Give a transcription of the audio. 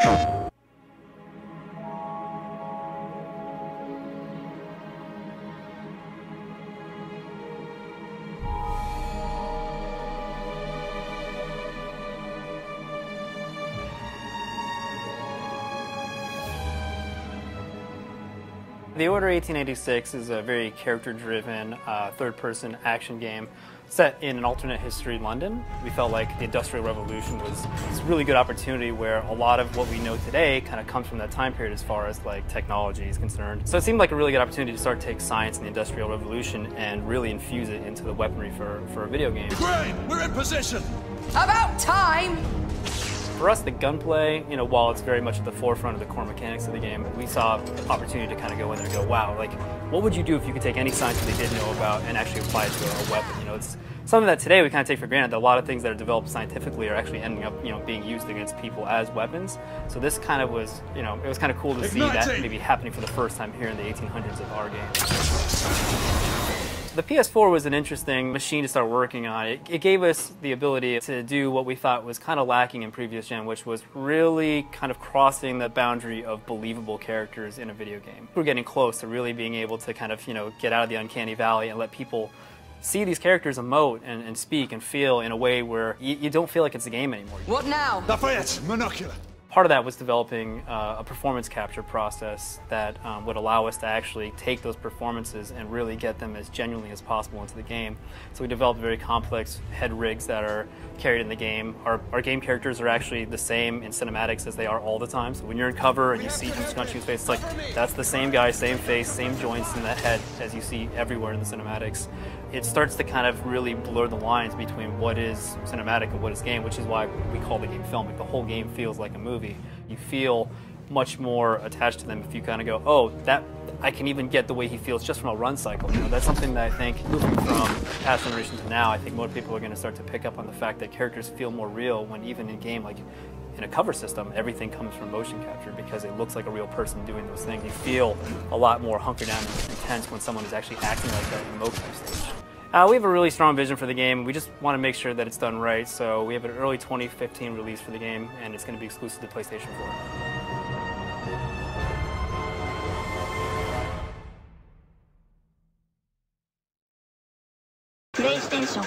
The Order 1886 is a very character-driven, third-person action game set in an alternate history London. We felt like the Industrial Revolution was a really good opportunity where a lot of what we know today kind of comes from that time period as far as like technology is concerned. So it seemed like a really good opportunity to start to take science and the Industrial Revolution and really infuse it into the weaponry for a video game. Great! We're in position! About time! For us, the gunplay, while it's very much at the forefront of the core mechanics of the game, we saw opportunity to kind of go in there and go, wow, like, what would you do if you could take any science that they did know about and actually apply it to a weapon? It's something that today we kind of take for granted, that a lot of things that are developed scientifically are actually ending up, being used against people as weapons. So this kind of was, it was kind of cool to see that maybe happening for the first time here in the 1800s of our game. The PS4 was an interesting machine to start working on. It gave us the ability to do what we thought was kind of lacking in previous gen, which was really kind of crossing the boundary of believable characters in a video game. We're getting close to really being able to kind of, get out of the uncanny valley and let people see these characters emote and speak and feel in a way where you don't feel like it's a game anymore. What now? Lafayette, monocular. Part of that was developing a performance capture process that would allow us to actually take those performances and really get them as genuinely as possible into the game. So we developed very complex head rigs that are carried in the game. Our game characters are actually the same in cinematics as they are all the time. So when you're in cover and you see Jim Scrunchie's face, it's like, that's the same guy, same face, same joints in the head as you see everywhere in the cinematics. It starts to kind of really blur the lines between what is cinematic and what is game, which is why we call the game film. Like, the whole game feels like a movie. You feel much more attached to them if you kind of go, oh, that I can even get the way he feels just from a run cycle. That's something that I think, moving from past generation to now, I think more people are going to start to pick up on the fact that characters feel more real when even in game, like in a cover system, everything comes from motion capture because it looks like a real person doing those things. You feel a lot more hunkered down and intense when someone is actually acting like that in motion stage. We have a really strong vision for the game. We just want to make sure that it's done right. So we have an early 2015 release for the game, and it's going to be exclusive to PlayStation 4. PlayStation